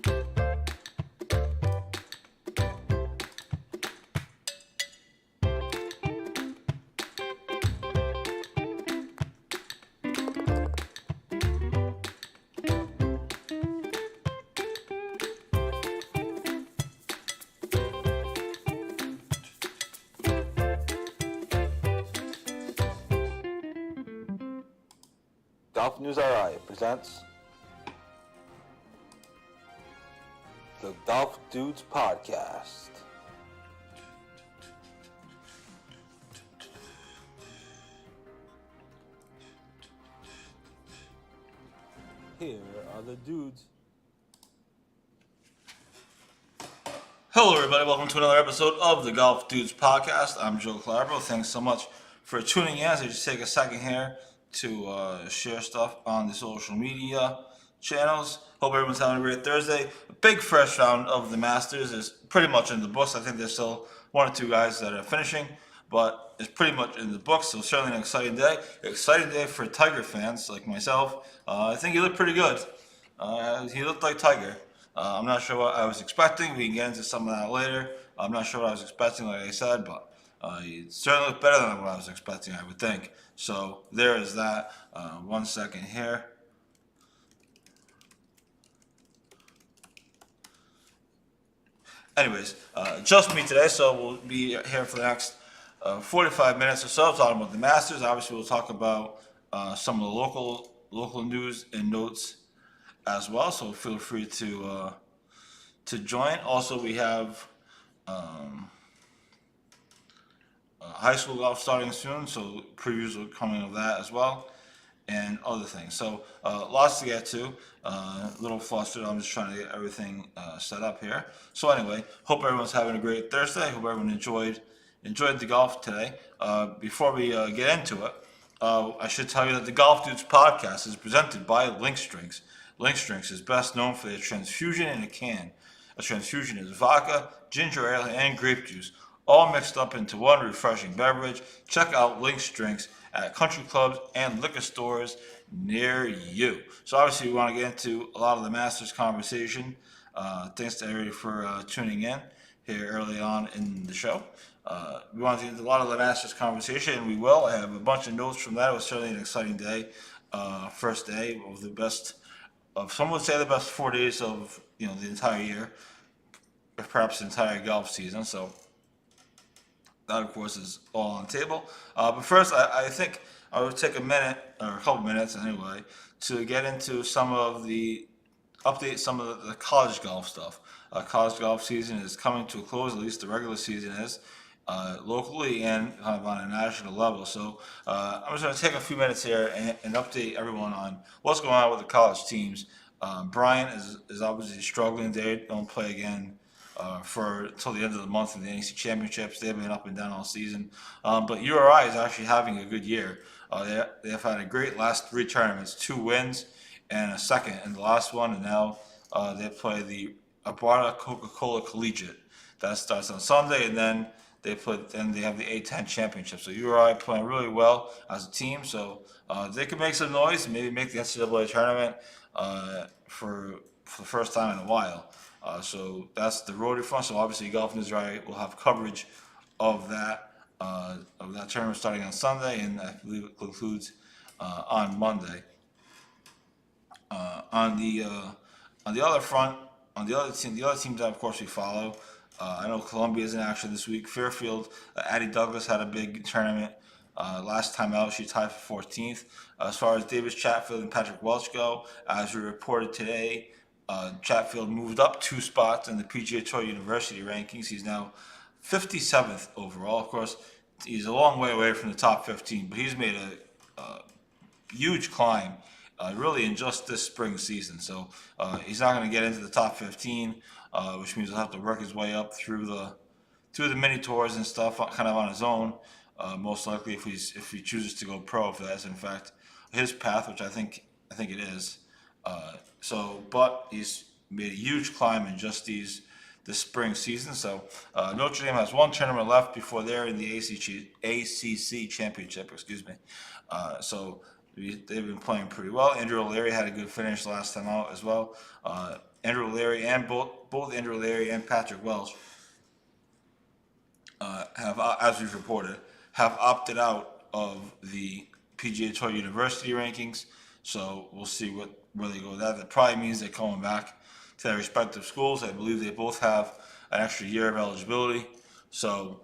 Golf News RI presents the Golf Dudes Podcast. Here are the dudes. Hello, everybody. Welcome to another episode of the Golf Dudes Podcast. I'm Joe Calabro. Thanks so much for tuning in. As I just take a second here to share stuff on the social media channels. Hope everyone's having a great Thursday. A big first round of the Masters is pretty much in the books. I think there's still one or two guys that are finishing, but it's pretty much in the books. So certainly an exciting day. Exciting day for Tiger fans like myself. I think he looked pretty good. He looked like Tiger. I'm not sure what I was expecting. We can get into some of that later. I'm not sure what I was expecting, like I said, but he certainly looked better than what I was expecting, I would think. So there is that. 1 second here. Anyways, just me today, so we'll be here for the next 45 minutes or so talking about the Masters. Obviously, we'll talk about some of the local news and notes as well, so feel free to join. Also, we have high school golf starting soon, so previews are coming of that as well, and other things. So lots to get to. A little flustered. I'm just trying to get everything set up here. So anyway, hope everyone's having a great Thursday. Hope everyone enjoyed the golf today. Before we get into it, I should tell you that the Golf Dudes Podcast is presented by Lynx Drinks. Lynx Drinks is best known for their transfusion in a can. A transfusion is vodka, ginger ale, and grape juice, all mixed up into one refreshing beverage. Check out Lynx Drinks at country clubs and liquor stores near you. So obviously we want to get into a lot of the Masters conversation. Thanks to everybody for tuning in here early on in the show. We want to get into a lot of the Masters conversation, and we will. I have a bunch of notes from that. It was certainly an exciting day. First day of the best, some would say the best 4 days of the entire year, or perhaps the entire golf season. So that, of course, is all on the table. But first, I think I would take a minute, or a couple minutes anyway, to get into some of the college golf stuff. College golf season is coming to a close, at least the regular season is, locally and kind of on a national level. So I'm just going to take a few minutes here and update everyone on what's going on with the college teams. Bryant is obviously struggling. They don't play again until the end of the month in the NEC Championships. They've been up and down all season. But URI is actually having a good year. They've had a great last three tournaments, 2 wins and a second in the last one, and now they play the Abarta Coca-Cola Collegiate. That starts on Sunday, and then they have the A10 Championship. So URI playing really well as a team. So they could make some noise and maybe make the NCAA tournament for the first time in a while. So that's the road in front. So obviously, Golf News RI will have coverage of that tournament starting on Sunday, and I believe it concludes on Monday. On the other front, on the other teams that of course we follow. I know Columbia is in action this week. Fairfield, Addie Douglas had a big tournament last time out. She tied for 14th. As far as Davis Chatfield and Patrick Welch go, as we reported today, Chatfield moved up 2 spots in the PGA Tour University rankings. He's now 57th overall. Of course, he's a long way away from the top 15, but he's made a huge climb really in just this spring season. So he's not going to get into the top 15, which means he'll have to work his way up through the mini tours and stuff, kind of on his own. Most likely, if he chooses to go pro, if that's in fact his path, which I think it is. But he's made a huge climb in just this spring season. So Notre Dame has 1 tournament left before they're in the ACC championship. So they've been playing pretty well. Andrew O'Leary had a good finish last time out as well. Andrew Leary and both Andrew Leary and Patrick Welch have, as we've reported, have opted out of the PGA Tour University rankings. So we'll see where they go with that. That probably means they're coming back to their respective schools. I believe they both have an extra year of eligibility. So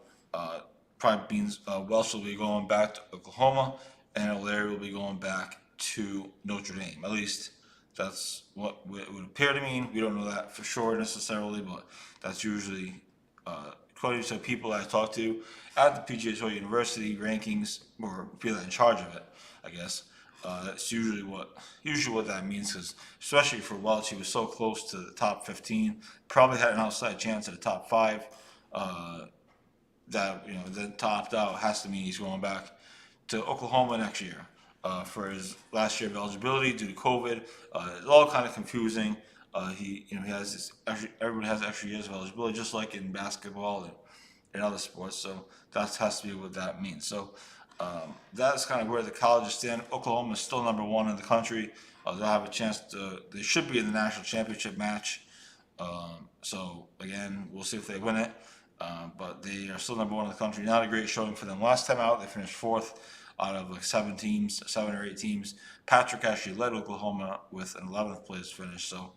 probably means Welch will be going back to Oklahoma, and O'Leary will be going back to Notre Dame. At least that's what it would appear to mean. We don't know that for sure necessarily, but that's usually according to people I talked to at the PGA Tour University rankings, or people in charge of it, I guess. That's usually what that means, because especially for Welch, he was so close to the top 15, probably had an outside chance at the top 5. That then topped out has to mean he's going back to Oklahoma next year for his last year of eligibility due to COVID. It's all kind of confusing. He has everybody has extra years of eligibility, just like in basketball and other sports. So that has to be what that means. So that's kind of where the colleges stand. Oklahoma is still number 1 in the country. They'll have a chance they should be in the national championship match. So again, we'll see if they win it. But they are still number 1 in the country. Not a great showing for them. Last time out, they finished 4th out of like 7 or 8 teams. Patrick actually led Oklahoma with an 11th place finish. So,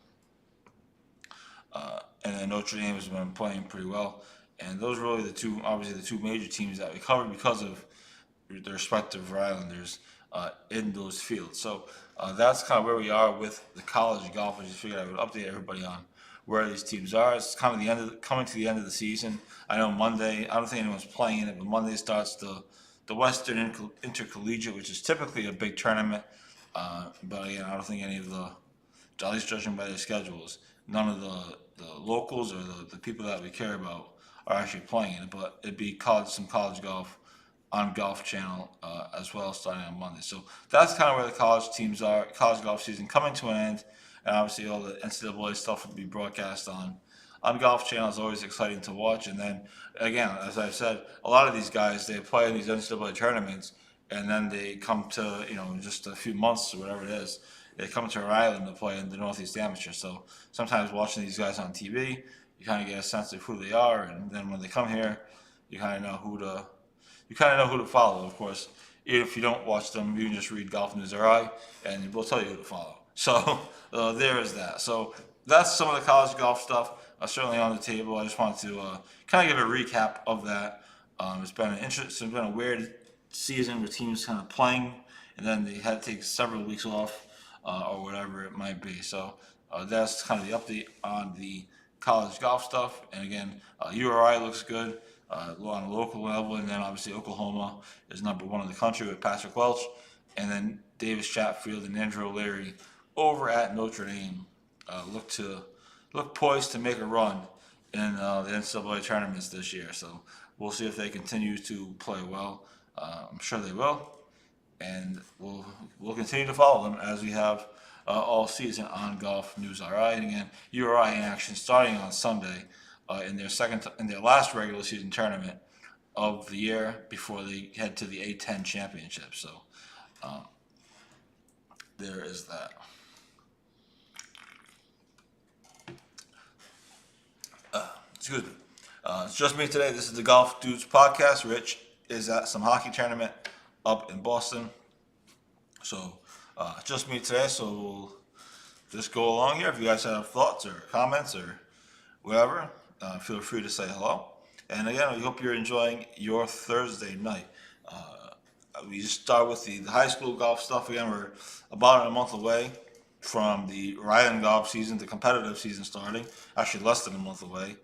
and then Notre Dame has been playing pretty well. And those are really the two major teams that we covered because of their respective Rhode Islanders in those fields. So that's kind of where we are with the college golf. I just figured I would update everybody on where these teams are. It's kind of coming to the end of the season. I know Monday, I don't think anyone's playing in it, but Monday starts the Western Intercollegiate, which is typically a big tournament. But again, I don't think any of at least judging by their schedules, none of the locals or the people that we care about are actually playing in it. But it'd be some college golf on Golf Channel as well, starting on Monday. So that's kind of where the college teams are. College golf season coming to an end. And obviously all the NCAA stuff will be broadcast on Golf Channel. It's always exciting to watch. And then, again, as I've said, a lot of these guys, they play in these NCAA tournaments, and then they come to, just a few months or whatever it is, they come to Rhode Island to play in the Northeast Amateur. So sometimes watching these guys on TV, you kind of get a sense of who they are. And then when they come here, you kind of know who to follow, of course. Even if you don't watch them, you can just read Golf News RI, and we'll tell you who to follow. So there is that. So that's some of the college golf stuff certainly on the table. I just wanted to kind of give a recap of that. It's been a weird season with teams kind of playing, and then they had to take several weeks off or whatever it might be. So that's kind of the update on the college golf stuff. And again, URI looks good on a local level, and then obviously Oklahoma is number 1 in the country with Patrick Welch, and then Davis Chatfield and Andrew Leary over at Notre Dame look poised to make a run in the NCAA tournaments this year. So we'll see if they continue to play well. I'm sure they will, and we'll continue to follow them as we have all season on Golf News RI. And again, URI in action starting on Sunday in their last regular season tournament of the year before they head to the A10 championship. So there is that. Excuse me. It's just me today. This is the Golf Dudes podcast. Rich is at some hockey tournament up in Boston. So just me today. So we'll just go along here. If you guys have thoughts or comments or whatever, feel free to say hello. And again, I hope you're enjoying your Thursday night. We just start with the high school golf stuff. Again, we're about a month away from the Rhode Island golf season, the competitive season starting. Actually, less than a month away,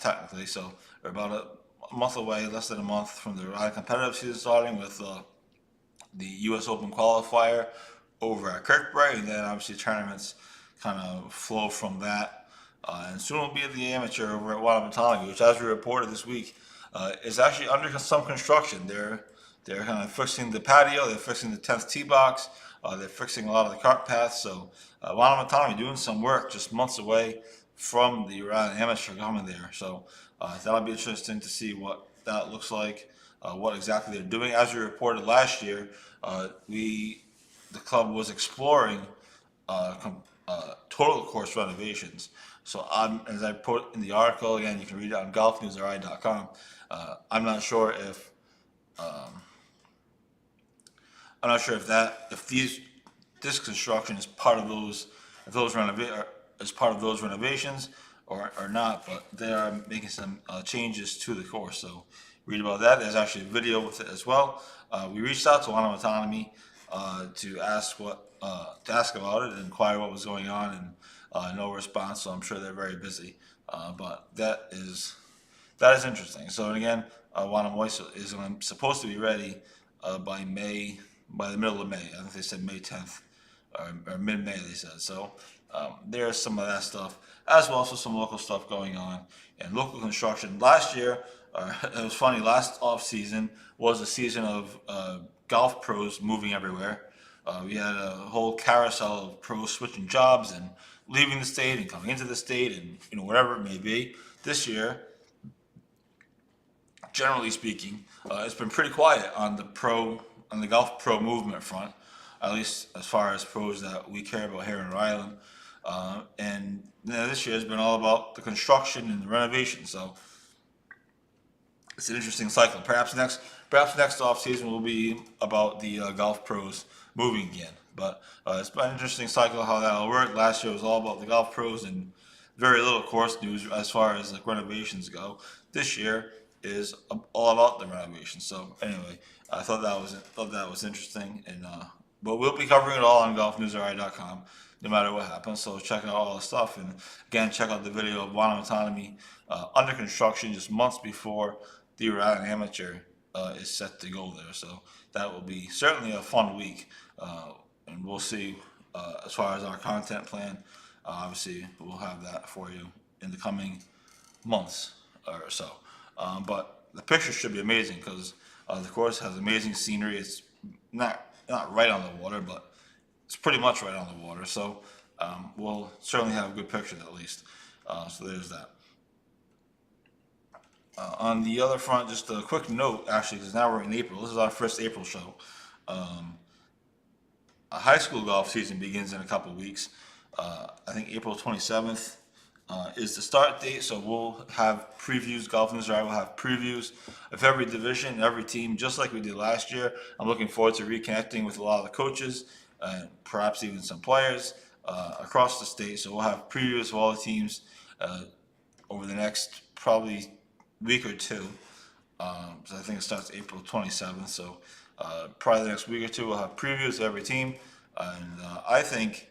technically. So we're about a month away, less than a month from the Rhode Island competitive season starting with the U.S. Open qualifier over at Kirkbride, and then obviously tournaments kind of flow from that. And soon we'll be at the amateur over at Woodland, which, as we reported this week, is actually under some construction. They're kind of fixing the patio, they're fixing the 10th tee box, they're fixing a lot of the cart paths. So Woodland doing some work just months away from the Rhode Island amateur coming there. So that'll be interesting to see what that looks like, what exactly they're doing. As we reported last year, the club was exploring total course renovations. So as I put in the article, again, you can read it on golfnewsri.com. I'm not sure if this construction is part of those renovations or not, but they are making some changes to the course. So read about that. There's actually a video with it as well. We reached out to One Autonomy to ask about it and inquire what was going on, and no response. So I'm sure they're very busy. But that is interesting. So and again, Wanamaoisa is supposed to be ready by the middle of May. I think they said May 10th or mid-May. They said so. There's some of that stuff as well, so some local stuff going on and local construction. Last year, it was funny. Last off season was a season of golf pros moving everywhere. We had a whole carousel of pros switching jobs and leaving the state and coming into the state, and whatever it may be. This year, generally speaking, it's been pretty quiet on the golf pro movement front, at least as far as pros that we care about here in Rhode Island. And this year has been all about the construction and the renovation. So it's an interesting cycle. Perhaps next off season will be about the golf pros moving again. But it's been an interesting cycle how that'll work. Last year was all about the golf pros and very little course news as far as like renovations go. This year is all about the renovations. So anyway, I thought that was interesting, and but we'll be covering it all on golfnewsri.com no matter what happens. So check out all the stuff, and again, check out the video of One Autonomy under construction just months before the Rhode Island Amateur is set to go there. So that will be certainly a fun week, and we'll see as far as our content plan. Obviously, we'll have that for you in the coming months or so. But the picture should be amazing because the course has amazing scenery. It's not right on the water, but it's pretty much right on the water. So we'll certainly have good pictures at least. So there's that. On the other front, just a quick note, actually, because now we're in April. This is our first April show. A high school golf season begins in a couple weeks. I think April 27th is the start date, so we'll have previews. Golf News will have previews of every division, every team, just like we did last year. I'm looking forward to reconnecting with a lot of the coaches and perhaps even some players across the state. So we'll have previews of all the teams over the next probably week or two. So I think it starts April 27th. So probably the next week or two, we'll have previews of every team, and I think.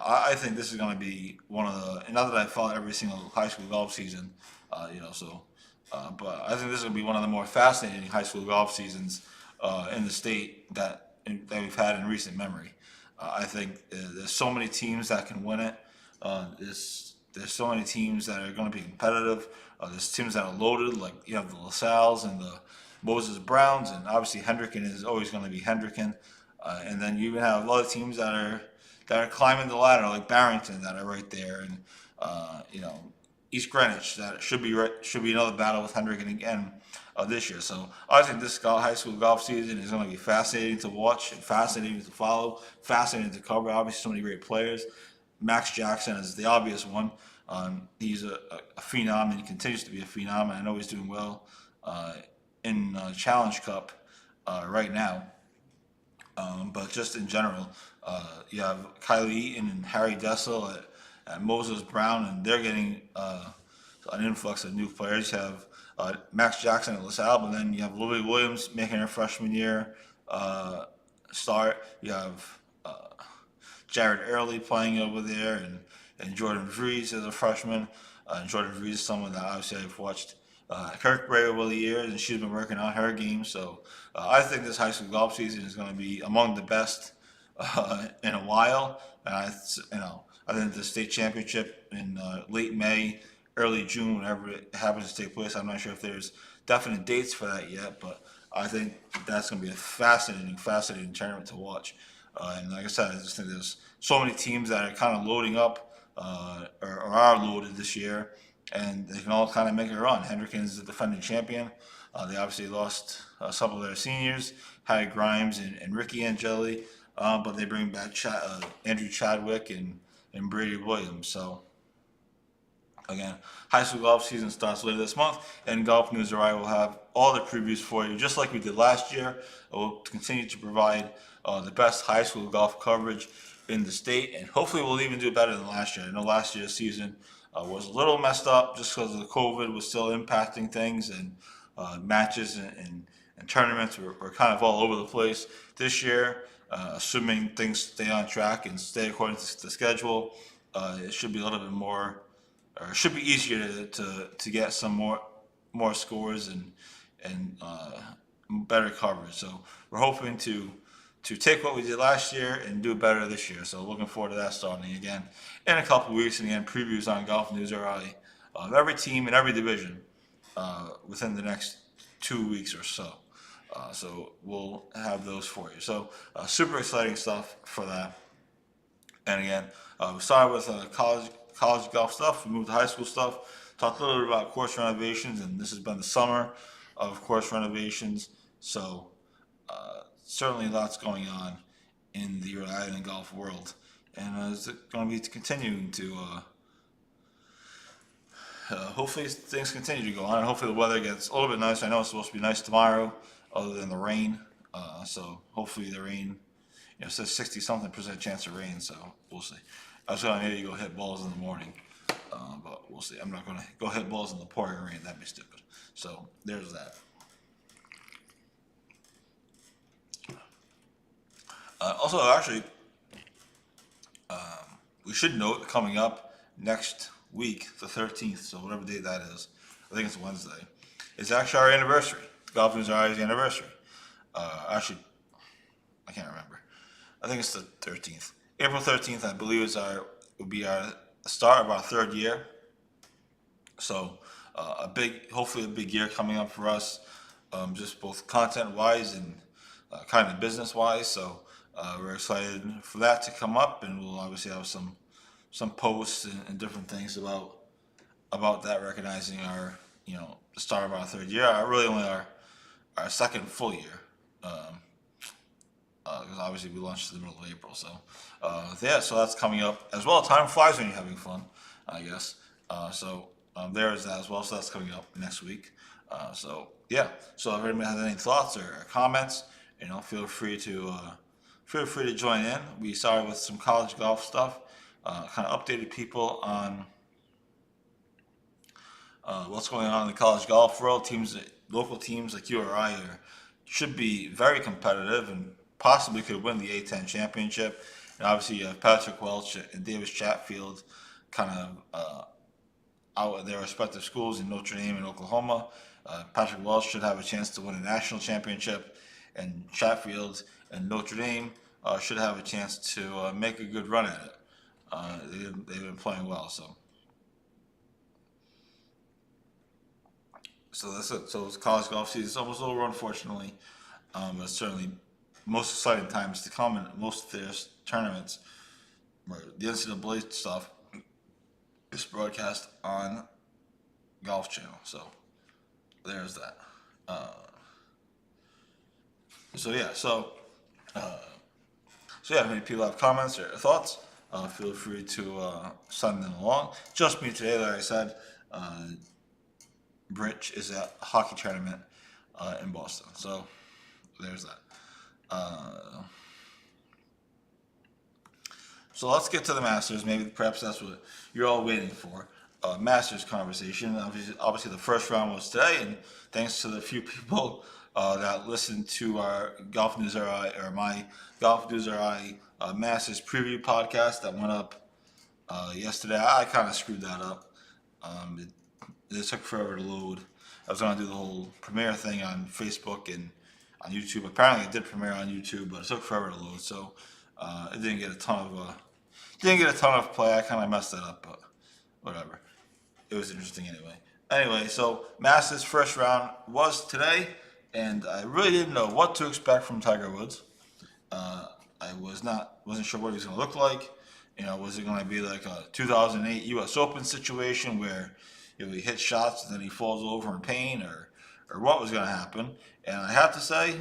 I think this is going to be one of the. Not that I followed every single high school golf season, but I think this is going to be one of the more fascinating high school golf seasons in the state that we've had in recent memory. I think there's so many teams that can win it. There's so many teams that are going to be competitive. There's teams that are loaded, like you have the LaSalle's and the Moses Browns, and obviously Hendricken is always going to be Hendricken. And then you even have a lot of teams that are climbing the ladder, like Barrington, that are right there, and East Greenwich that should be another battle with Hendricken again this year. So I think this high school golf season is going to be fascinating to watch, and fascinating to follow, fascinating to cover. Obviously, so many great players. Max Jackson is the obvious one. He's a phenom, and he continues to be a phenom. And I know he's doing well in Challenge Cup right now. But just in general, you have Kylie Eaton and Harry Dessel at Moses Brown, and they're getting an influx of new players. You have Max Jackson at LaSalle, but then you have Lily Williams making her freshman year start. You have Jared Early playing over there, and Jordan Vries as a freshman. And Jordan Vries is someone that obviously I've watched Kirkbride over the years, and she's been working on her game. So I think this high school golf season is going to be among the best in a while. And I think the state championship in late May, early June, whenever it happens to take place. I'm not sure if there's definite dates for that yet, but I think that's going to be a fascinating tournament to watch. And like I said, I just think there's so many teams that are kind of loading up or are loaded this year, and they can all kind of make a run. Hendricken is the defending champion. They obviously lost some of their seniors, Harry Grimes and Ricky Angeli, but they bring back Andrew Chadwick and and Brady Williams. So again, high school golf season starts later this month, and Golf News RI will have all the previews for you, just like we did last year. We'll continue to provide the best high school golf coverage in the state, and hopefully we'll even do better than last year. I know last year's season was a little messed up just because of the COVID was still impacting things, and matches and tournaments were kind of all over the place. This year, assuming things stay on track and stay according to the schedule, it should be a little bit more, or it should be easier to get some more scores and better coverage. So we're hoping to take what we did last year and do better this year. So looking forward to that starting again in a couple weeks. And again, previews on Golf News RI of every team in every division within the next 2 weeks or so. So we'll have those for you. So super exciting stuff for that. And again, we started with college golf stuff. We moved to high school stuff. Talked a little bit about course renovations, and this has been the summer of course renovations. So certainly lots going on in the Rhode Island golf world, and it's going to be continuing to. Hopefully things continue to go on, and hopefully the weather gets a little bit nicer. I know it's supposed to be nice tomorrow, other than the rain. So hopefully the rain, it says 60-something% chance of rain, so we'll see. I was going to maybe go hit balls in the morning, but we'll see. I'm not going to go hit balls in the pouring rain. That'd be stupid. So there's that. Also, actually, we should note coming up next week, the 13th, so whatever date that is, I think it's Wednesday, it's actually our anniversary. Golf News RI's anniversary. Actually, I can't remember. I think it's the 13th. April 13th, I believe, would be our start of our third year. So hopefully a big year coming up for us, just both content-wise and kind of business-wise. So we're excited for that to come up, and we'll obviously have some posts and different things about that, recognizing our the start of our third year. Really only our second full year, because obviously we launched in the middle of April. So so that's coming up as well. Time flies when you're having fun, I guess. So there is that as well. So that's coming up next week. So if anybody has any thoughts or comments, feel free to join in. We started with some college golf stuff, kind of updated people on what's going on in the college golf world. Local teams like you or I should be very competitive and possibly could win the A10 championship. And obviously you have Patrick Welch and Davis Chatfield kind of out at their respective schools in Notre Dame and Oklahoma. Patrick Welch should have a chance to win a national championship, and Chatfield and Notre Dame should have a chance to make a good run at it. They've been playing well, so that's it. So it's college golf season. It's almost over, unfortunately, but certainly most exciting times to come in most of their tournaments. The NCAA stuff is broadcast on Golf Channel, so there's that. If any people have comments or thoughts, feel free to send them along. Just me today, like I said. Bridge is at a hockey tournament in Boston, so there's that. So let's get to the Masters. Maybe perhaps that's what you're all waiting for. Masters conversation. Obviously, the first round was today, and thanks to the few people that listened to our Golf News RI or my Golf News RI Masters preview podcast that went up yesterday. I kind of screwed that up. It took forever to load. I was going to do the whole premiere thing on Facebook and on YouTube. Apparently, it did premiere on YouTube, but it took forever to load. So it didn't get a ton of play. I kind of messed that up, but whatever. It was interesting anyway. Anyway, so Masters first round was today, and I really didn't know what to expect from Tiger Woods. I wasn't sure what he was going to look like. Was it going to be like a 2008 U.S. Open situation where he hits shots and then he falls over in pain, or what was going to happen? And I have to say,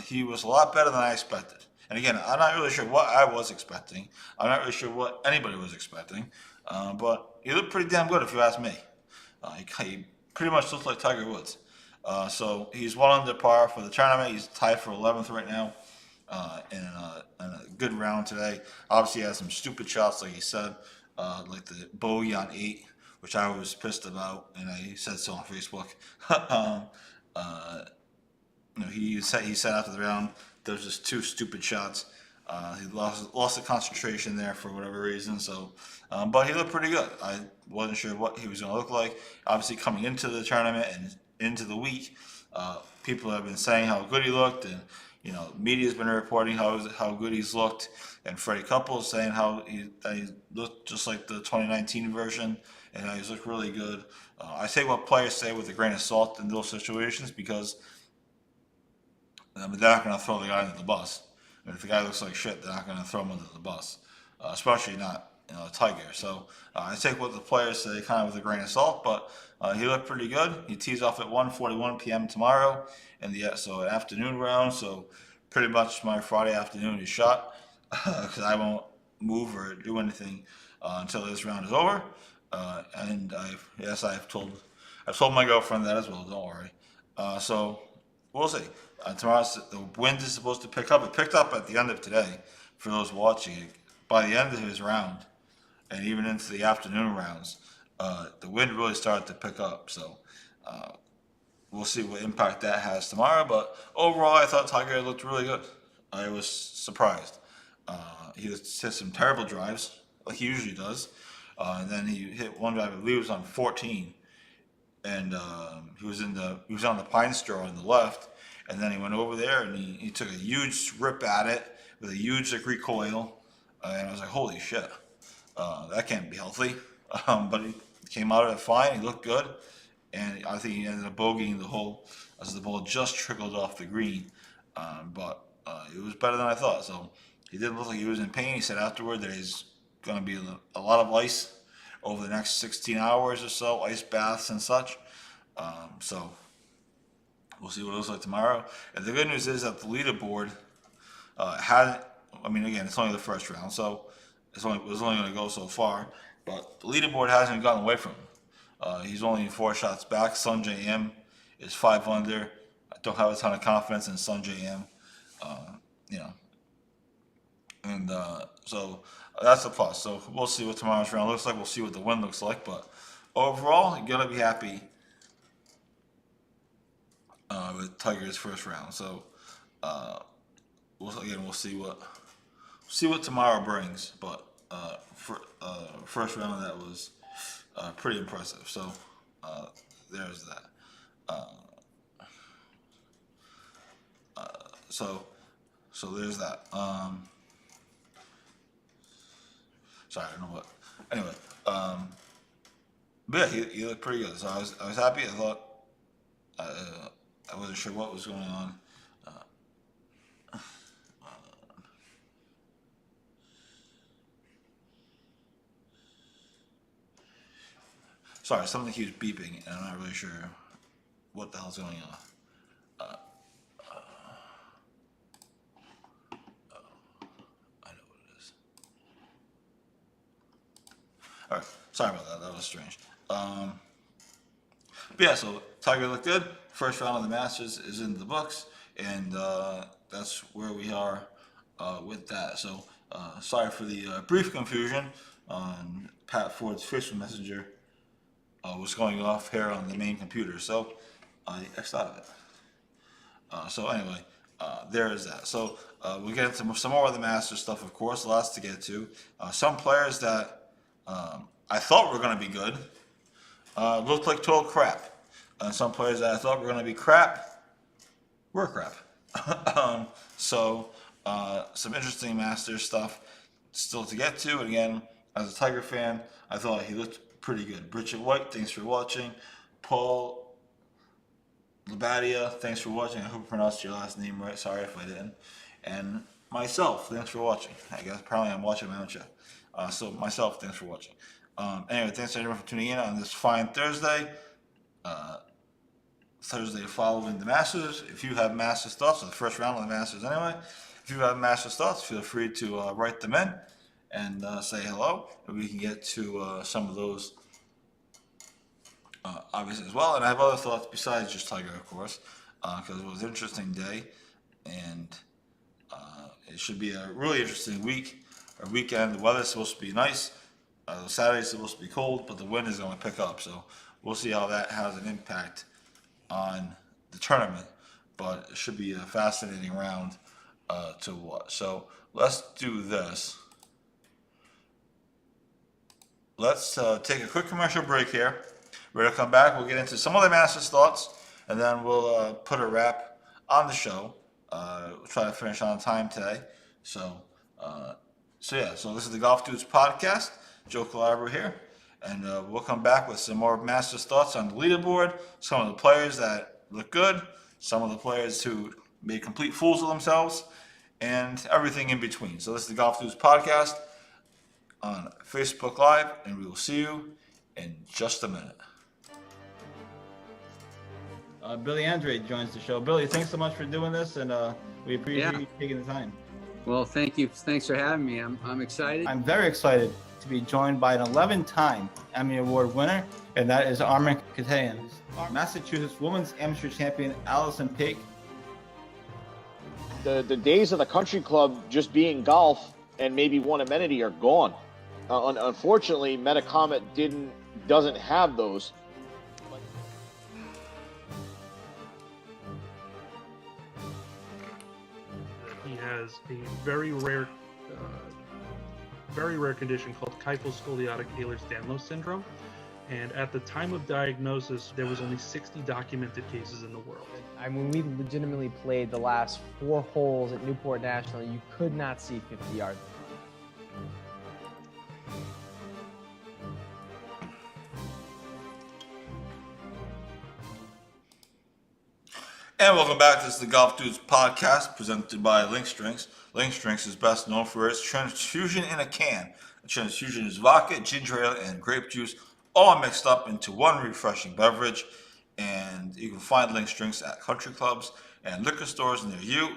he was a lot better than I expected. And again, I'm not really sure what I was expecting. I'm not really sure what anybody was expecting. But he looked pretty damn good, if you ask me. He pretty much looks like Tiger Woods. So he's 1 under par for the tournament. He's tied for 11th right now in a good round today. Obviously, he has some stupid shots, like he said, like the bogey on 8, which I was pissed about, and I said so on Facebook. He said after the round there was just 2 stupid shots. He lost the concentration there for whatever reason. So, but he looked pretty good. I wasn't sure what he was going to look like. Obviously, coming into the tournament and into the week, people have been saying how good he looked, and media's been reporting how good he's looked, and Freddie Couples saying that he looked just like the 2019 version, and he's looked really good. I take what players say with a grain of salt in those situations, because they're not going to throw the guy under the bus. I mean, if the guy looks like shit, they're not going to throw him under the bus, especially not a Tiger. So I take what the players say kind of with a grain of salt, but he looked pretty good. He tees off at 1:41 p.m. tomorrow, and so an afternoon round. So pretty much my Friday afternoon is shot, because I won't move or do anything until this round is over. And I've told my girlfriend that as well. Don't worry. So we'll see. Tomorrow the wind is supposed to pick up. It picked up at the end of today for those watching it. By the end of his round, and even into the afternoon rounds, the wind really started to pick up. So we'll see what impact that has tomorrow. But overall, I thought Tiger looked really good. I was surprised. He hit some terrible drives, like he usually does. And then he hit one drive, I believe it was on 14, and he was on the pine straw on the left, and then he went over there and he took a huge rip at it with a huge recoil, and I was like, holy shit, that can't be healthy. But he came out of it fine. He looked good, and I think he ended up bogeying the hole as the ball just trickled off the green. But it was better than I thought. So he didn't look like he was in pain. He said afterward that he's going to be a lot of ice over the next 16 hours or so, ice baths and such. So we'll see what it looks like tomorrow. And the good news is that the leaderboard again, it's only the first round, so it was only going to go so far. But the leaderboard hasn't gotten away from him. He's only 4 shots back. Sanjay M is 5 under. I don't have a ton of confidence in Sanjay M. So that's a plus. So we'll see what tomorrow's round looks like. We'll see what the wind looks like. But overall, you're gonna be happy with Tiger's first round. So we'll see what tomorrow brings. But first round, that was pretty impressive. So there's that. So there's that. Sorry, I don't know what. Anyway, but yeah, he looked pretty good. So I was happy. I thought I wasn't sure what was going on. Sorry, something keeps beeping, and I'm not really sure what the hell's going on. I know what it is. All right, sorry about that. That was strange. But yeah, so Tiger looked good. First round of the Masters is in the books, and that's where we are with that. So sorry for the brief confusion on Pat Ford's Facebook Messenger. Was going off here on the main computer, so I X'd out of it. So anyway, there is that. So we'll get into some more of the Masters stuff, of course, lots to get to. Some players that I thought were going to be good looked like total crap. Some players that I thought were going to be crap were crap. So some interesting Masters stuff still to get to. And again, as a Tiger fan, I thought he looked pretty good. Bridget White, thanks for watching. Paul Labadia, thanks for watching. I hope I pronounced your last name right. Sorry if I didn't. And myself, thanks for watching. I guess apparently I'm watching my own show. So myself, thanks for watching. Anyway, thanks everyone for tuning in on this fine Thursday. Thursday following the Masters. If you have Masters thoughts, or the first round of the Masters anyway, if you have Masters thoughts, feel free to write them in and say hello, and we can get to some of those obviously as well. And I have other thoughts besides just Tiger, of course, because it was an interesting day, and it should be a really interesting week or weekend. The weather's supposed to be nice. Saturday's supposed to be cold, but the wind is going to pick up. So we'll see how that has an impact on the tournament. But it should be a fascinating round to watch. So let's do this. Let's take a quick commercial break here. We're going to come back. We'll get into some other Masters thoughts, and then we'll put a wrap on the show. We'll try to finish on time today. So this is the Golf Dudes podcast. Joe Calabro here, and we'll come back with some more Masters thoughts on the leaderboard, some of the players that look good, some of the players who made complete fools of themselves, and everything in between. So this is the Golf Dudes podcast on Facebook Live, and we will see you in just a minute. Billy Andre joins the show. Billy, thanks so much for doing this, and we appreciate you taking the time. Well, thank you. Thanks for having me. I'm excited. I'm very excited to be joined by an 11-time Emmy Award winner, and that is Armin Katayan. Massachusetts Women's Amateur Champion Allison Paik. The days of the country club just being golf and maybe one amenity are gone. Unfortunately, Metacomet doesn't have those. He has a very rare condition called kyphoscoliotic Ehlers-Danlos syndrome. And at the time of diagnosis, there was only 60 documented cases in the world. I mean, we legitimately played the last 4 holes at Newport National. You could not see 50 yards. And welcome back. This is the Golf Dudes podcast presented by Lynx Drinks. Lynx Drinks is best known for its transfusion in a can. The transfusion is vodka, ginger ale, and grape juice, all mixed up into one refreshing beverage. And you can find Lynx Drinks at country clubs and liquor stores near you.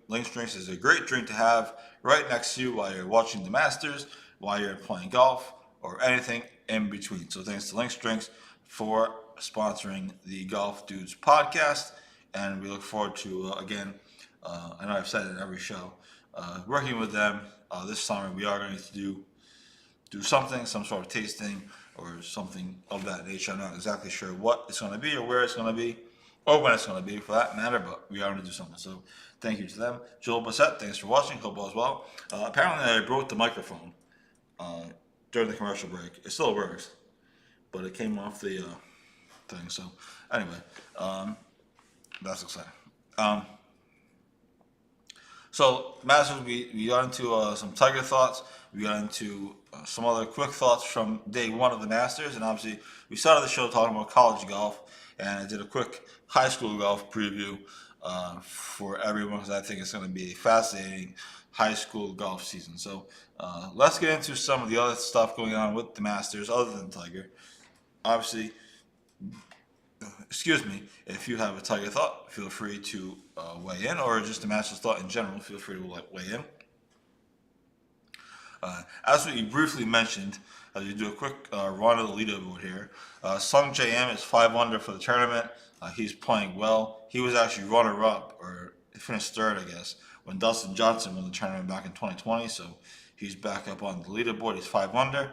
Lynx Drinks is a great drink to have right next to you while you're watching the Masters, while you're playing golf, or anything in between. So thanks to Lynx Drinks for sponsoring the Golf Dudes podcast. And we look forward to, again, I know I've said it in every show, working with them this summer. We are going to do something, some sort of tasting or something of that nature. I'm not exactly sure what it's going to be or where it's going to be or when it's going to be for that matter, but we are going to do something. So thank you to them. Joel Bassett, thanks for watching. Hope all is well. Apparently I broke the microphone during the commercial break. It still works, but it came off the thing. So anyway, that's exciting. So Masters, we got into some Tiger thoughts. We got into some other quick thoughts from day one of the Masters, and obviously we started the show talking about college golf, and I did a quick high school golf preview for everyone because I think it's going to be a fascinating high school golf season. So let's get into some of the other stuff going on with the Masters other than Tiger. Obviously, excuse me, if you have a Tiger thought, feel free to weigh in, or just a Masters thought in general, feel free to weigh in. As we briefly mentioned, as we do a quick run of the leaderboard here, Sung J.M. is 5 under for the tournament. He's playing well. He was actually runner-up, or finished third, I guess, when Dustin Johnson won the tournament back in 2020, so he's back up on the leaderboard. He's 5 under.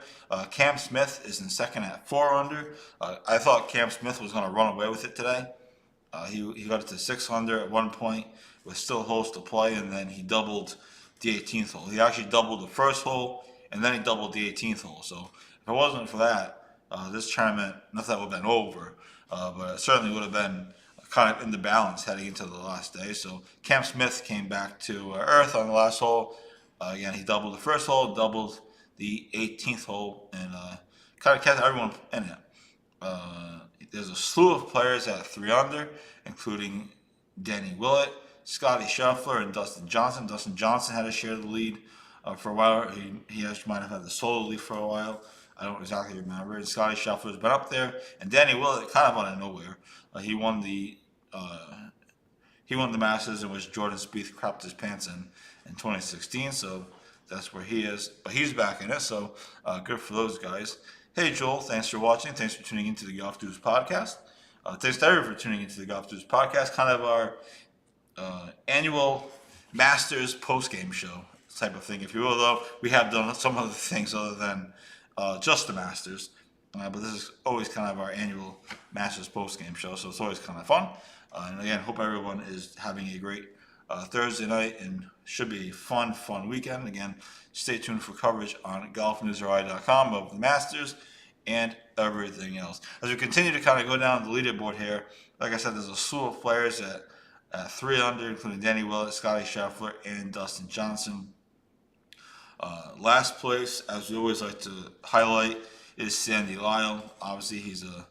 Cam Smith is in second at 4 under. I thought Cam Smith was going to run away with it today. He got it to 6 under at one point with still holes to play, and then he doubled the 18th hole. He actually doubled the first hole, and then he doubled the 18th hole. So if it wasn't for that, this tournament, not that would have been over, but it certainly would have been kind of in the balance heading into the last day. So Cam Smith came back to earth on the last hole. Again, he doubled the first hole, doubled the 18th hole, and kind of kept everyone in it. There's a slew of players at 3 under, including Danny Willett, Scotty Scheffler, and Dustin Johnson. Dustin Johnson had to share the lead for a while. He actually might have had the solo lead for a while. I don't exactly remember. And Scotty Scheffler's been up there, and Danny Willett kind of out of nowhere. He he won the Masters, in which Jordan Spieth crapped his pants in 2016. So that's where he is. But he's back in it, so good for those guys. Hey, Joel, thanks for watching. Thanks for tuning into the Golf Dudes podcast. Thanks to everyone for tuning into the Golf Dudes podcast, kind of our annual Masters post-game show type of thing, if you will, though we have done some other things other than just the Masters. But this is always kind of our annual Masters post-game show, so it's always kind of fun. And again, hope everyone is having a great Thursday night and should be a fun weekend. Again, stay tuned for coverage on golfnewsri.com of the Masters and everything else. As we continue to kind of go down the leaderboard here, like I said, there's a slew of players at 3 under, including Danny Willett, Scotty Scheffler, and Dustin Johnson. Last place, as we always like to highlight, is Sandy Lyle. Obviously, he's an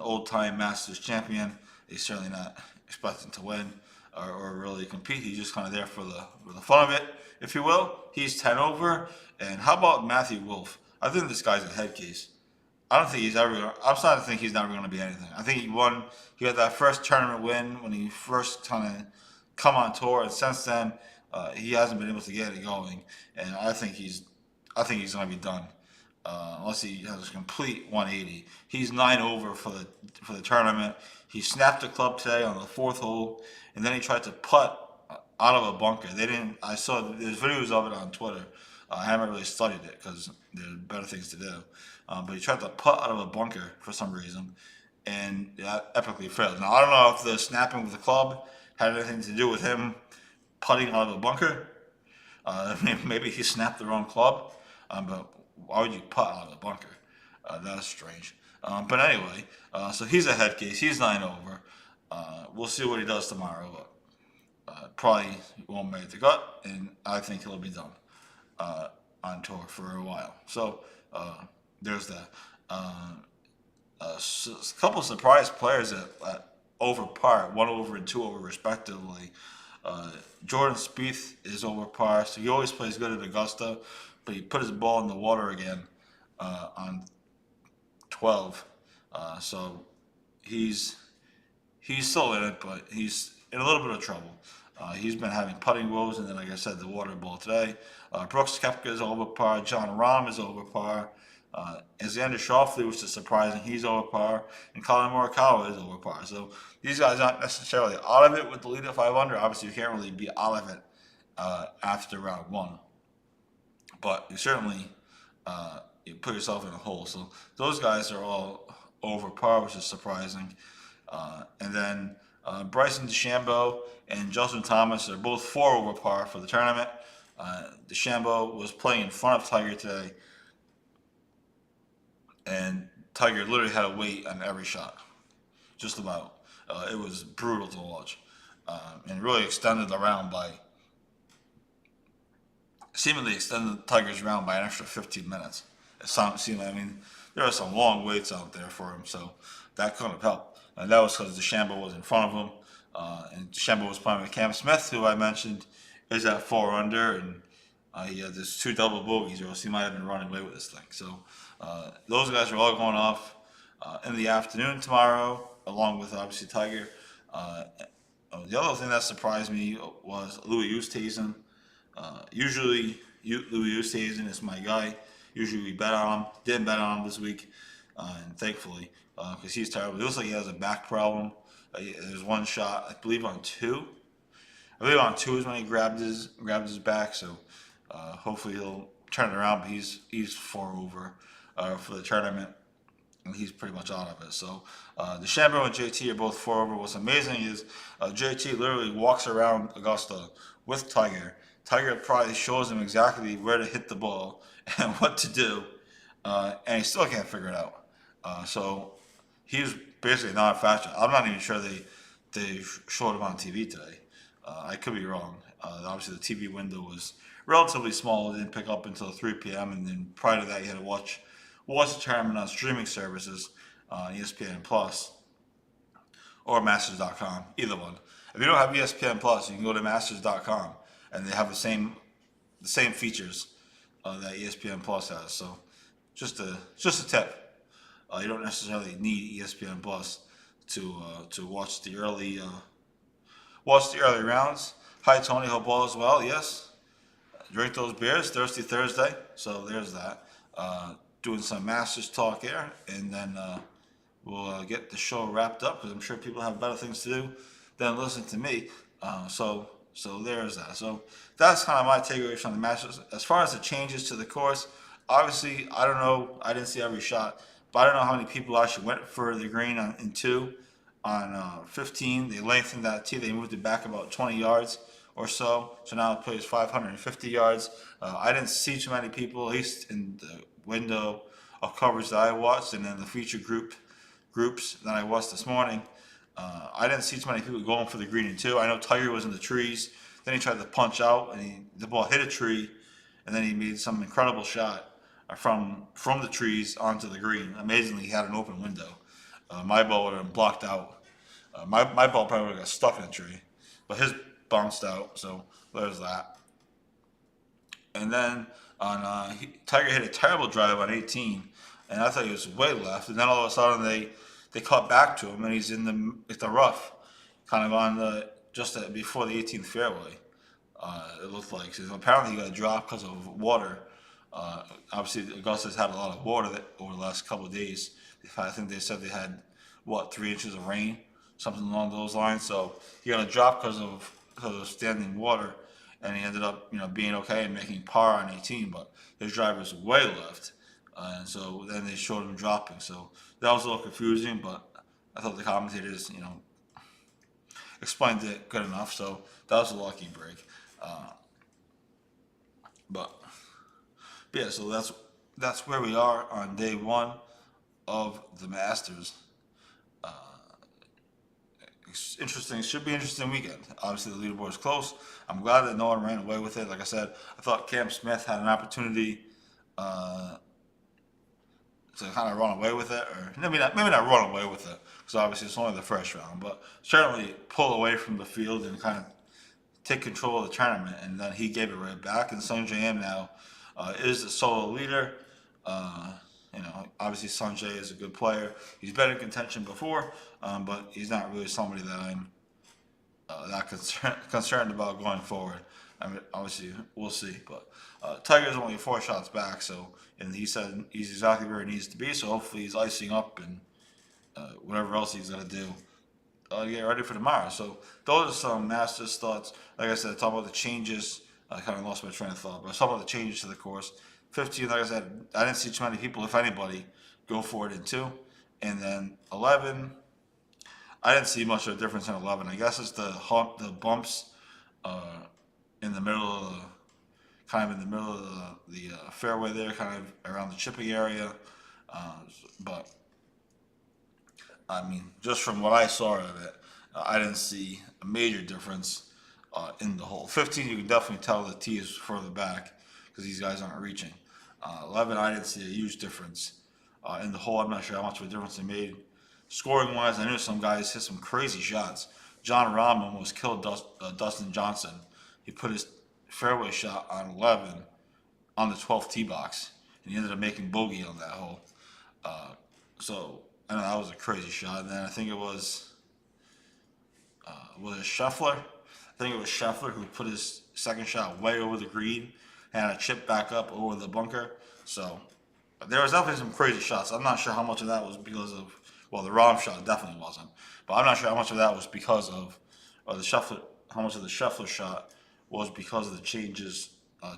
old-time Masters champion. He's certainly not expecting to win or really compete. He's just kind of there for the fun of it, if you will. He's 10 over. And how about Matthew Wolff? I think this guy's a head case. I'm starting to think he's never going to be anything. I think he had that first tournament win when he first kind of come on tour, and since then he hasn't been able to get it going. And I think he's going to be done unless he has a complete 180. He's 9 over for the tournament. He snapped the club today on the 4th hole, and then he tried to putt out of a bunker. I saw there's videos of it on Twitter. I haven't really studied it because there's better things to do. But he tried to putt out of a bunker for some reason, and that epically failed. Now, I don't know if the snapping with the club had anything to do with him putting out of a bunker. Maybe he snapped the wrong club, but why would you putt out of a bunker? That's strange. But anyway, so he's a head case. He's 9 over. We'll see what he does tomorrow, but probably won't make the cut, and I think he'll be done on tour for a while. So there's that. A couple of surprise players at over par, 1 over and 2 over respectively. Jordan Spieth is over par, so he always plays good at Augusta, but he put his ball in the water again on 12. So he's still in it, but he's in a little bit of trouble. He's been having putting woes, and then, like I said, the water ball today. Brooks Koepka is over par. John Rahm is over par. Xander Schauffele, which is surprising, he's over par. And Colin Morikawa is over par. So these guys aren't necessarily out of it with the lead at 5 under. Obviously, you can't really be out of it after round 1. But you certainly you put yourself in a hole. So those guys are all over par, which is surprising. And then Bryson DeChambeau and Justin Thomas are both 4 over par for the tournament. DeChambeau was playing in front of Tiger today, and Tiger literally had to wait on every shot, just about. It was brutal to watch, and really extended the round seemingly extended Tiger's round by an extra 15 minutes. There are some long waits out there for him, so that couldn't have helped. And that was because DeChambeau was in front of him, and DeChambeau was playing with Cam Smith, who I mentioned is at 4 under, and he had this 2 double bogeys, or else he might have been running away with this thing. So those guys are all going off in the afternoon tomorrow, along with obviously Tiger. The other thing that surprised me was Louis Oosthuizen. Usually Louis Oosthuizen is my guy. Usually we bet on him. Didn't bet on him this week, and thankfully, because he's terrible. It looks like he has a back problem. There's one shot, I believe on 2. I believe on 2 is when he grabbed his back. So hopefully he'll turn it around. But he's 4 over for the tournament, and he's pretty much out of it. So DeChambeau and JT are both 4 over. What's amazing is JT literally walks around Augusta with Tiger. Tiger probably shows him exactly where to hit the ball and what to do, and he still can't figure it out. So he's basically not a factor. I'm not even sure they showed him on TV today. I could be wrong. Obviously, the TV window was relatively small. It didn't pick up until 3 p.m. And then prior to that, you had to watch the tournament on streaming services, ESPN Plus or Masters.com, either one. If you don't have ESPN Plus, you can go to Masters.com, and they have the same features that ESPN Plus has. So just a tip. You don't necessarily need ESPN Plus to watch the early watch the early rounds. Hi, Tony. Hope all is well. Yes. Drink those beers. Thirsty Thursday. So there's that. Doing some Masters talk here, and then we'll get the show wrapped up because I'm sure people have better things to do than listen to me. So there's that. So that's kind of my takeaway from the Masters. As far as the changes to the course, obviously I don't know. I didn't see every shot, but I don't know how many people actually went for the green in 2. On 15, they lengthened that tee. They moved it back about 20 yards or so. So now it plays 550 yards. I didn't see too many people, at least in the window of coverage that I watched, and then the feature groups that I watched this morning. I didn't see too many people going for the green in 2. I know Tiger was in the trees. Then he tried to punch out, and the ball hit a tree, and then he made some incredible shot from the trees onto the green. Amazingly, he had an open window. My ball would have been blocked out. My ball probably would have got stuck in a tree, but his bounced out. So there's that. And then Tiger hit a terrible drive on 18, and I thought he was way left. And then all of a sudden they cut back to him, and he's in the rough, kind of on just before the 18th fairway. It looked like. So apparently he got dropped because of water. Obviously Augusta's had a lot of water over the last couple of days. I think they said they had 3 inches of rain, something along those lines. So he got a drop because of standing water, and he ended up being okay and making par on 18. But his driver was way left, and so then they showed him dropping. So that was a little confusing, but I thought the commentators explained it good enough. So that was a lucky break. But yeah, so that's where we are on day 1 of the Masters. Interesting. Should be an interesting weekend. Obviously, the leaderboard is close. I'm glad that no one ran away with it. Like I said, I thought Cam Smith had an opportunity to kind of run away with it, or maybe not run away with it, because obviously it's only the first round, but certainly pull away from the field and kind of take control of the tournament. And then he gave it right back. And Sanjay M now is the solo leader. Obviously Sanjay is a good player. He's been in contention before, but he's not really somebody that I'm that concerned about going forward. I mean, obviously we'll see, but Tiger's only 4 shots back, and he said he's exactly where he needs to be. So hopefully he's icing up and whatever else he's gonna do to get ready for tomorrow. So those are some Masters thoughts. Like I said, talk about the changes. I kind of lost my train of thought, but talk about the changes to the course. 15, like I said, I didn't see too many people, if anybody, go for it in 2. And then 11, I didn't see much of a difference in 11. I guess it's the bumps in the middle of the fairway there, kind of around the chipping area. But I mean, just from what I saw of it, I didn't see a major difference in the hole. 15, you can definitely tell the tee is further back because these guys aren't reaching. 11, I didn't see a huge difference in the hole. I'm not sure how much of a difference it made. Scoring wise, I knew some guys hit some crazy shots. John Rahm almost killed Dustin Johnson. He put his fairway shot on 11 on the 12th tee box, and he ended up making bogey on that hole. So I know that was a crazy shot. And then I think it was it Scheffler? I think it was Scheffler who put his second shot way over the green and had a chip back up over the bunker. So there was definitely some crazy shots. I'm not sure how much of that was because of, the Rahm shot definitely wasn't, but I'm not sure how much of that was because of the Scheffler, how much of the Scheffler shot was because of the changes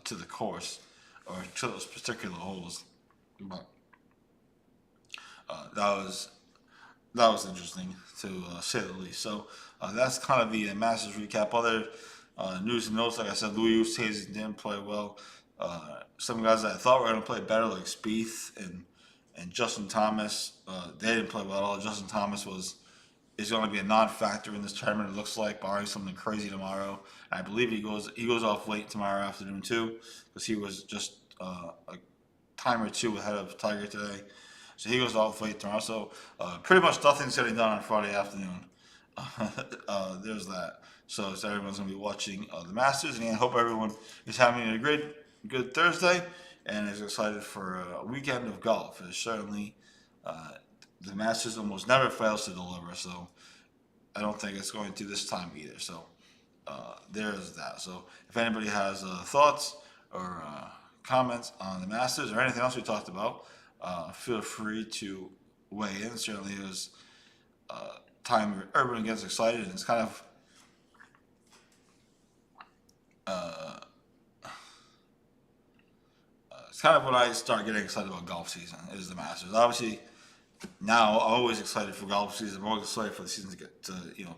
to the course or to those particular holes. But that was interesting to say the least. So that's kind of the Masters recap. Other news and notes, like I said, Louis Oosthuizen didn't play well. Some guys that I thought were going to play better, like Spieth and Justin Thomas, they didn't play well at all. Justin Thomas is going to be a non-factor in this tournament, it looks like, barring something crazy tomorrow. And I believe he goes off late tomorrow afternoon too, because he was just a time or 2 ahead of Tiger today. So he goes off late tomorrow. So pretty much nothing's getting done on Friday afternoon. There's that. So everyone's going to be watching the Masters, and I hope everyone is having a good Thursday and is excited for a weekend of golf. It's certainly the Masters almost never fails to deliver, so I don't think it's going to this time either. So there's that. So if anybody has thoughts or comments on the Masters or anything else we talked about, feel free to weigh in. Certainly, it was time where everyone gets excited, and it's kind of when I start getting excited about golf season is the Masters. Obviously, now I'm always excited for golf season. I'm always excited for the season to get to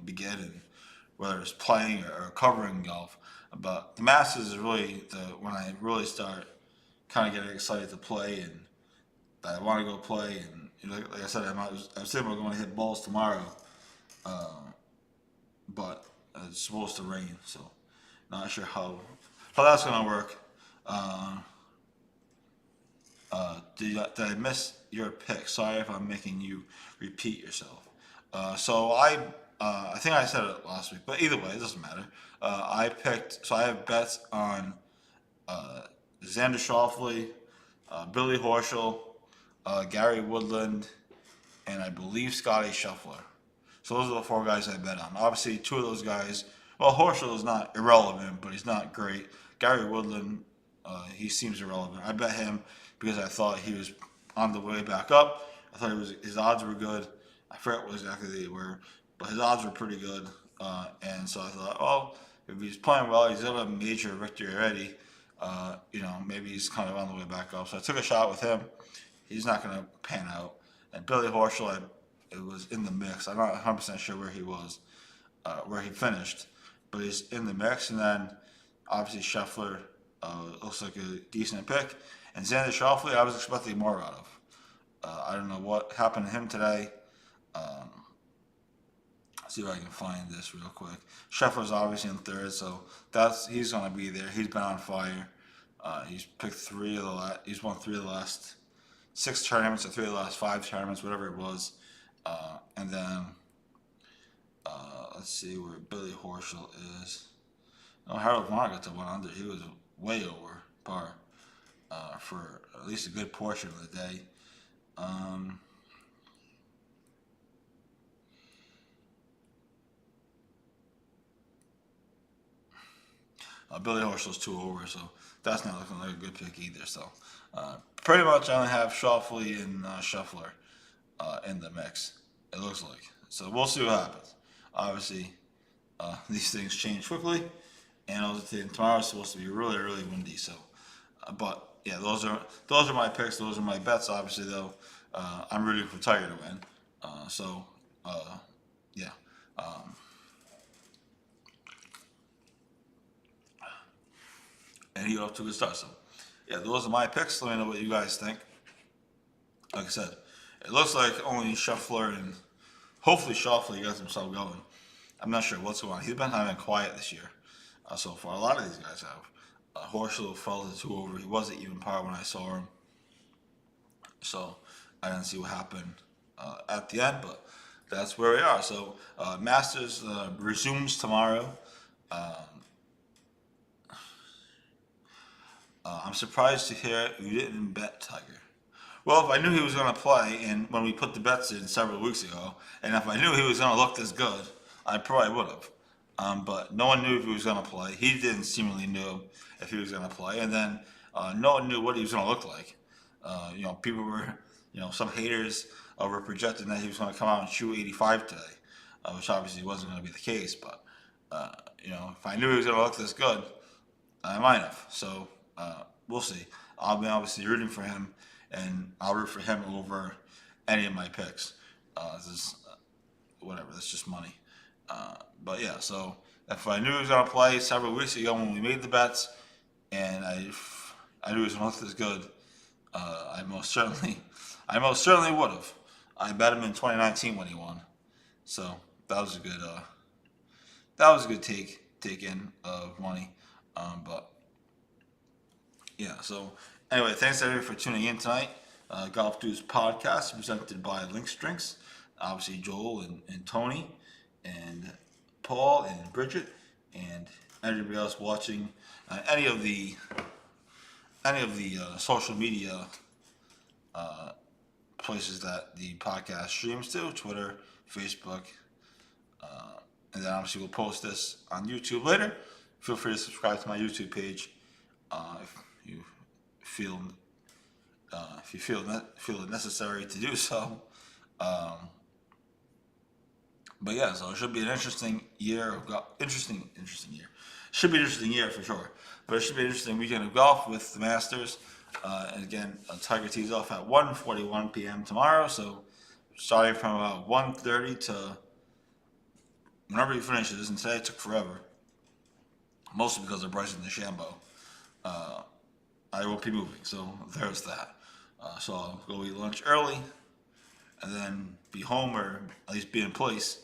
begin, and whether it's playing or covering golf. But the Masters is really when I really start kind of getting excited to play, and that I want to go play. And like I said, I was thinking about going to hit balls tomorrow, but it's supposed to rain, so not sure how that's going to work. Did I miss your pick? Sorry if I'm making you repeat yourself. So I think I said it last week, but either way, it doesn't matter. I have bets on Xander Schauffele, Billy Horschel, Gary Woodland, and I believe Scotty Scheffler. So those are the 4 guys I bet on. Obviously, 2 of those guys. Well, Horschel is not irrelevant, but he's not great. Gary Woodland, he seems irrelevant. I bet him because I thought he was on the way back up. I thought his odds were good. I forget what exactly they were, but his odds were pretty good. And so I thought, well, if he's playing well, he's got a major victory already. Maybe he's kind of on the way back up. So I took a shot with him. He's not going to pan out. And Billy Horschel, it was in the mix. I'm not 100% sure where he was, where he finished, but he's in the mix. And then obviously Scheffler looks like a decent pick. And Xander Schauffele, I was expecting more out of. I don't know what happened to him today. See if I can find this real quick. Scheffler's obviously in 3rd, so he's going to be there. He's been on fire. He's picked he's won 3 of the last 6 tournaments or 3 of the last 5 tournaments, whatever it was. And then let's see where Billy Horschel is. Harold Varner got to 1 under. He was way over par for at least a good portion of the day. Billy Horschel's 2 over, so that's not looking like a good pick either. So pretty much I only have Schauffele and Scheffler in the mix, it looks like. So we'll see what happens. Obviously, these things change quickly, and tomorrow's supposed to be really, really windy. So, but yeah, those are my picks. Those are my bets. Obviously, though, I'm rooting for Tiger to win. Yeah. And he got off to a good start. So, yeah, those are my picks. Let me know what you guys think. Like I said, it looks like only Scheffler and hopefully Schauffele gets himself going. I'm not sure what's going on. He's been kind of quiet this year so far. A lot of these guys have. Horschel fell to 2 over. He wasn't even par when I saw him. So I didn't see what happened at the end, but that's where we are. So Masters resumes tomorrow. I'm surprised to hear you didn't bet Tiger. Well, if I knew he was going to play, and when we put the bets in several weeks ago, and if I knew he was going to look this good, I probably would have. But no one knew if he was going to play. He didn't seemingly know if he was going to play, and then no one knew what he was going to look like. People were, some haters were projecting that he was going to come out and shoot 85 today, which obviously wasn't going to be the case. But if I knew he was going to look this good, I might have. So we'll see. I'll be obviously rooting for him, and I'll root for him over any of my picks. Whatever, that's just money. But yeah, so if I knew he was going to play several weeks ago when we made the bets, and I knew he was going to look this good, I most certainly would have. I bet him in 2019 when he won, so that was a good take in of money. But yeah, so anyway, thanks everybody for tuning in tonight. Golf Dudes podcast presented by Links Drinks. Obviously Joel and Tony and Paul and Bridget and everybody else watching any of the social media places that the podcast streams to, Twitter, Facebook, and then obviously we'll post this on YouTube later. Feel free to subscribe to my YouTube page if you feel it necessary to do so. But yeah, so it should be an interesting year of golf. Interesting year. Should be an interesting year for sure. But it should be an interesting weekend of golf with the Masters. And again, Tiger tees off at 1:41 p.m. tomorrow. So starting from about 1:30 to whenever he finishes. And today it took forever, mostly because of Bryson DeChambeau. I won't be moving, so there's that. So I'll go eat lunch early, and then be home or at least be in place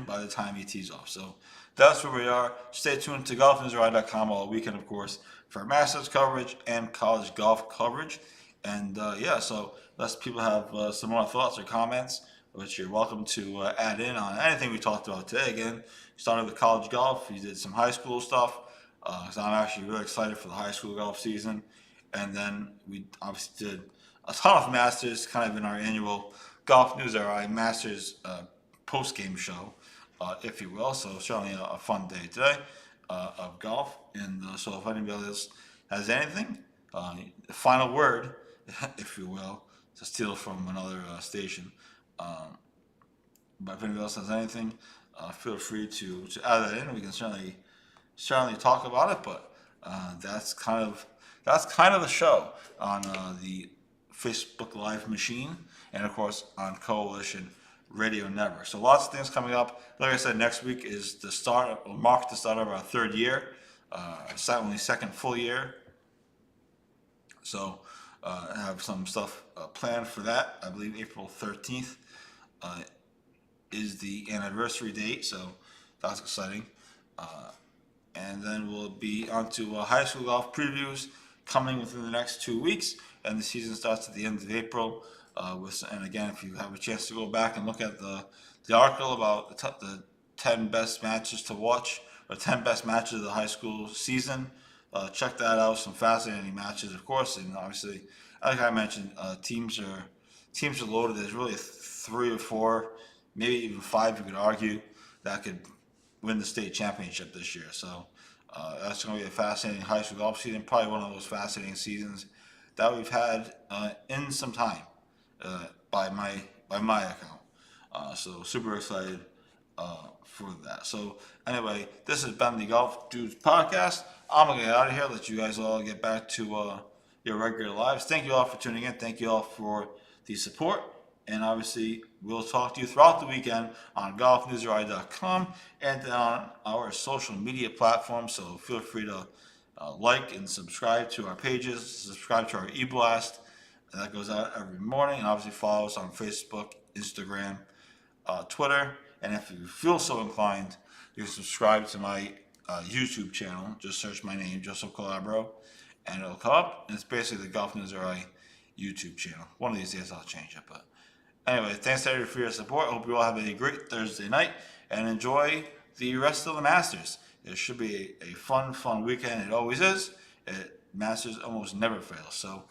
by the time he tees off. So that's where we are. Stay tuned to golfnewsri.com all weekend, of course, for Masters coverage and college golf coverage. And yeah, so unless people have some more thoughts or comments, which you're welcome to add in on anything we talked about today. Again, started with college golf. We did some high school stuff because I'm actually really excited for the high school golf season. And then we obviously did a ton of Masters, kind of in our annual Golf News RI Masters post-game show, if you will. So certainly a fun day today of golf. And so if anybody else has anything, the final word, if you will, to steal from another station. But if anybody else has anything, feel free to add that in. We can certainly talk about it. But that's kind of the show on the Facebook Live machine, and of course on Coalition Radio Network. So lots of things coming up. Like I said, next week is will mark the start of our third year, only second full year. So I have some stuff planned for that. I believe April 13th is the anniversary date, so that's exciting. And then we'll be on to high school golf previews coming within the next 2 weeks, and the season starts at the end of April. And again, if you have a chance to go back and look at the article about the 10 best matches to watch, or 10 best matches of the high school season, check that out. Some fascinating matches, of course, and obviously, like I mentioned, teams are loaded. There's really 3 or 4, maybe even 5, you could argue, that could win the state championship this year. So that's going to be a fascinating high school golf season. Probably one of those fascinating seasons that we've had in some time, by my account. So super excited for that. So anyway, this has been the Golf Dudes podcast. I'm gonna get out of here. Let you guys all get back to your regular lives. Thank you all for tuning in. Thank you all for the support. And obviously, we'll talk to you throughout the weekend on golfnewsri.com and on our social media platforms. So feel free to like and subscribe to our pages, subscribe to our e-blast. That goes out every morning. And obviously follow us on Facebook, Instagram, Twitter. And if you feel so inclined, you can subscribe to my YouTube channel. Just search my name, Joseph Calabro, and it'll come up. And it's basically the Golf News RI YouTube channel. One of these days I'll change it. But anyway, thanks everybody for your support. I hope you all have a great Thursday night and enjoy the rest of the Masters. It should be a fun weekend. It always is. Masters almost never fails. So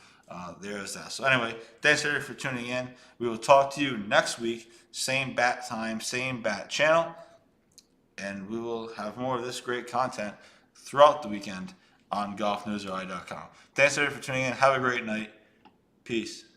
there is that. So anyway, thanks everybody for tuning in. We will talk to you next week. Same bat time, same bat channel. And we will have more of this great content throughout the weekend on golfnewsri.com. Thanks everybody for tuning in. Have a great night. Peace.